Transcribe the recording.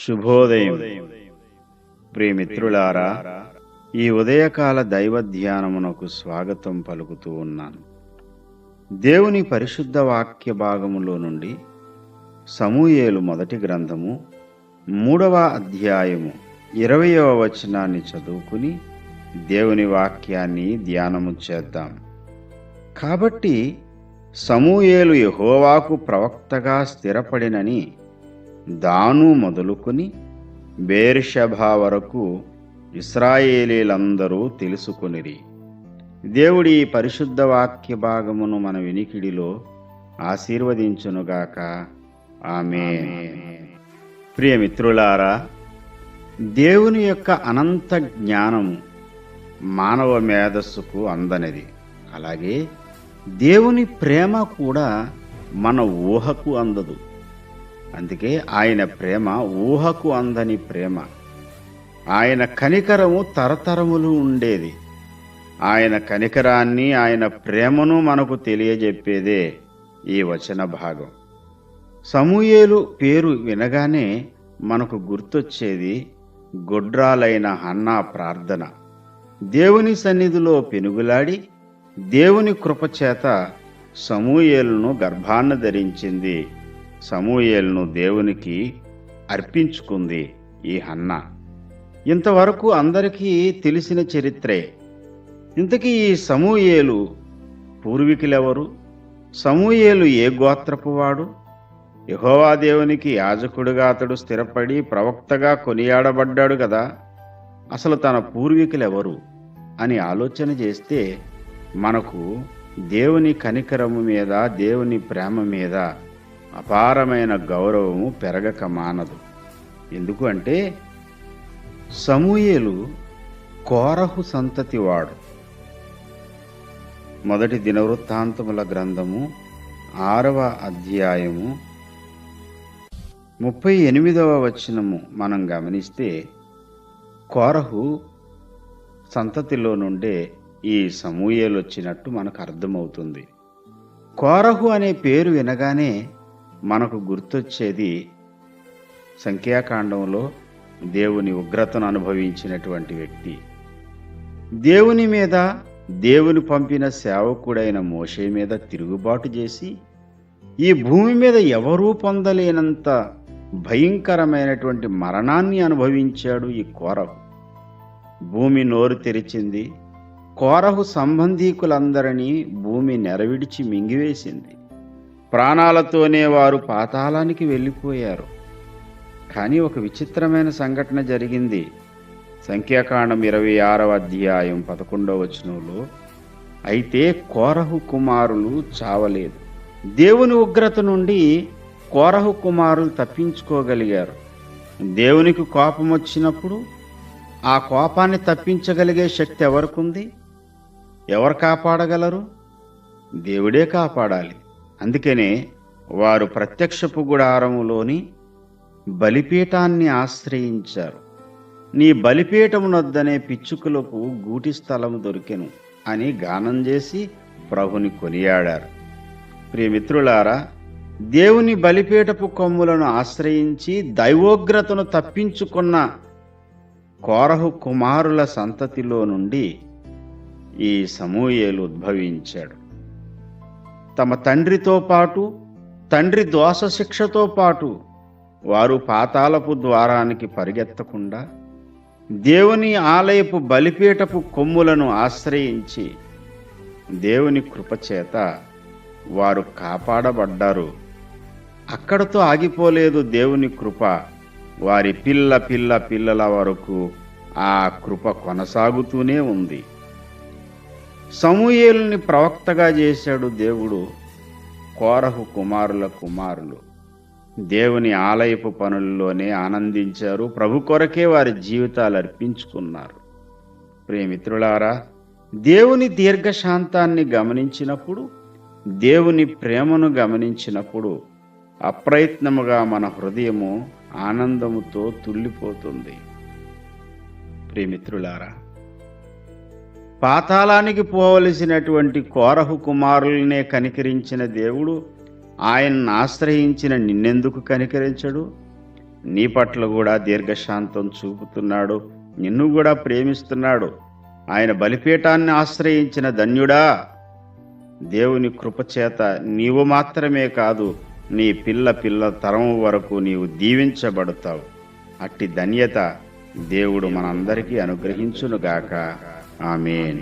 శుభోదయం. ప్రియమిత్రులారా, ఈ ఉదయకాల దైవ ధ్యానమునకు స్వాగతం పలుకుతూ ఉన్నాను. దేవుని పరిశుద్ధ వాక్య భాగములో నుండి సమూయేలు మొదటి గ్రంథము 3వ అధ్యాయము 20వ వచనాన్ని చదువుకుని దేవుని వాక్యాన్ని ధ్యానము చేద్దాం. కాబట్టి సమూయేలు యెహోవాకు ప్రవక్తగా స్థిరపడినని దాను మొదలుకొని బేర్షెబా వరకు ఇశ్రాయేలీలందరూ తెలుసుకొనిరి. దేవుడి పరిశుద్ధ వాక్య భాగమును మన వినికిడిలో ఆశీర్వదించునుగాక. ఆమేన్. ప్రియమిత్రులారా, దేవుని యొక్క అనంత జ్ఞానము మానవ మేధస్సుకు అందనిది. అలాగే దేవుని ప్రేమ కూడా మన ఊహకు అందదు. అందుకే ఆయన ప్రేమ ఊహకు అందని ప్రేమ. ఆయన కనికరము తరతరములు ఉండేది. ఆయన కనికరాన్ని, ఆయన ప్రేమను మనకు తెలియజెప్పేదే ఈ వచన భాగం. సమూయేలు పేరు వినగానే మనకు గుర్తొచ్చేది గొడ్రాలైన హన్నా ప్రార్థన. దేవుని సన్నిధిలో పెనుగులాడి దేవుని కృపచేత సమూయేలును గర్భాన్ని ధరించింది. సమూయేలును దేవునికి అర్పించుకుంది ఈ హన్నా. ఇంతవరకు అందరికీ తెలిసిన చరిత్రే. ఇంతకీ ఈ సమూయేలు పూర్వీకులెవరు? సమూయేలు ఏ గోత్రపు వాడు? యెహోవా దేవునికి యాజకుడిగా అతడు స్థిరపడి ప్రవక్తగా కొనియాడబడ్డాడు కదా. అసలు తన పూర్వీకులెవరు అని ఆలోచన చేస్తే మనకు దేవుని కనికరము మీద, దేవుని ప్రేమ మీద అపారమైన గౌరవము పెరగక మానదు. ఎందుకు అంటే సమూయేలు కోరహు సంతతివాడు. మొదటి దినవృత్తాంతముల గ్రంథము 6వ అధ్యాయము 38వ వచనము మనం గమనిస్తే కోరహు సంతతిలో నుండే ఈ సమూయేలు వచ్చినట్టు మనకు అర్థమవుతుంది. కోరహు అనే పేరు వినగానే మనకు గుర్తొచ్చేది సంఖ్యాకాండంలో దేవుని ఉగ్రతను అనుభవించినటువంటి వ్యక్తి. దేవుని మీద, దేవుని పంపిన సేవకుడైన మోషే మీద తిరుగుబాటు చేసి ఈ భూమి మీద ఎవరూ పొందలేనంత భయంకరమైనటువంటి మరణాన్ని అనుభవించాడు ఈ కోరహు. భూమి నోరు తెరిచింది. కోరహు సంబంధీకులందరినీ భూమి నెరవిడిచి మింగివేసింది. ప్రాణాలతోనే వారు పాతాళానికి వెళ్ళిపోయారు. కానీ ఒక విచిత్రమైన సంఘటన జరిగింది. సంఖ్యాకాండం 26వ అధ్యాయం 11వ వచనంలో, అయితే కోరహు కుమారులు చావలేదు. దేవుని ఉగ్రత నుండి కోరహు కుమారులు తప్పించుకోగలిగారు. దేవునికి కోపం వచ్చినప్పుడు ఆ కోపాన్ని తప్పించగలిగే శక్తి ఎవరికుంది? ఎవరు కాపాడగలరు? దేవుడే కాపాడాలి. అందుకనే వారు ప్రత్యక్షపు గుడారములోని బలిపీఠాన్ని ఆశ్రయించారు. నీ బలిపీఠమునొద్దనే పిచ్చుకలకు గూటి స్థలం దొరికెను అని గానం చేసి ప్రభుని కొనియాడారు. ప్రియమిత్రులారా, దేవుని బలిపీఠపు కొమ్ములను ఆశ్రయించి దైవోగ్రతను తప్పించుకున్న కోరహు కుమారుల సంతతిలో నుండి ఈ సమూయేలు ఉద్భవించాడు. తమ తండ్రితో పాటు, తండ్రి దోష శిక్షతో పాటు వారు పాతాళపు ద్వారానికి పరిగెత్తకుండా దేవుని ఆలయపు బలిపీఠపు కొమ్ములను ఆశ్రయించి దేవుని కృపచేత వారు కాపాడబడ్డారు. అక్కడతో ఆగిపోలేదు దేవుని కృప. వారి పిల్లల వరకు ఆ కృప కొనసాగుతూనే ఉంది. సమూయేలుని ప్రవక్తగా చేశాడు దేవుడు. కోరహు కుమారుల కుమారులు దేవుని ఆలయపు పనుల్లోనే ఆనందించారు. ప్రభు కొరకే వారి జీవితాలు అర్పించుకున్నారు. ప్రియమిత్రులారా, దేవుని దీర్ఘశాంతాన్ని గమనించినప్పుడు, దేవుని ప్రేమను గమనించినప్పుడు అప్రయత్నముగా మన హృదయము ఆనందముతో తుల్లిపోతుంది. ప్రియమిత్రులారా, పాతాళానికి పోవలసినటువంటి కోరహు కుమారులనే కనికరించిన దేవుడు ఆయన్ని ఆశ్రయించిన నిన్నెందుకు కనికరించడు? నీ పట్ల కూడా దీర్ఘశాంతం చూపుతున్నాడు. నిన్ను కూడా ప్రేమిస్తున్నాడు. ఆయన బలిపీఠాన్ని ఆశ్రయించిన ధన్యుడా. దేవుని కృపచేత నీవు మాత్రమే కాదు, నీ పిల్ల తరం వరకు నీవు దీవించబడతావు. అట్టి ధన్యత దేవుడు మనందరికీ అనుగ్రహించునుగాక. ఆమేన్.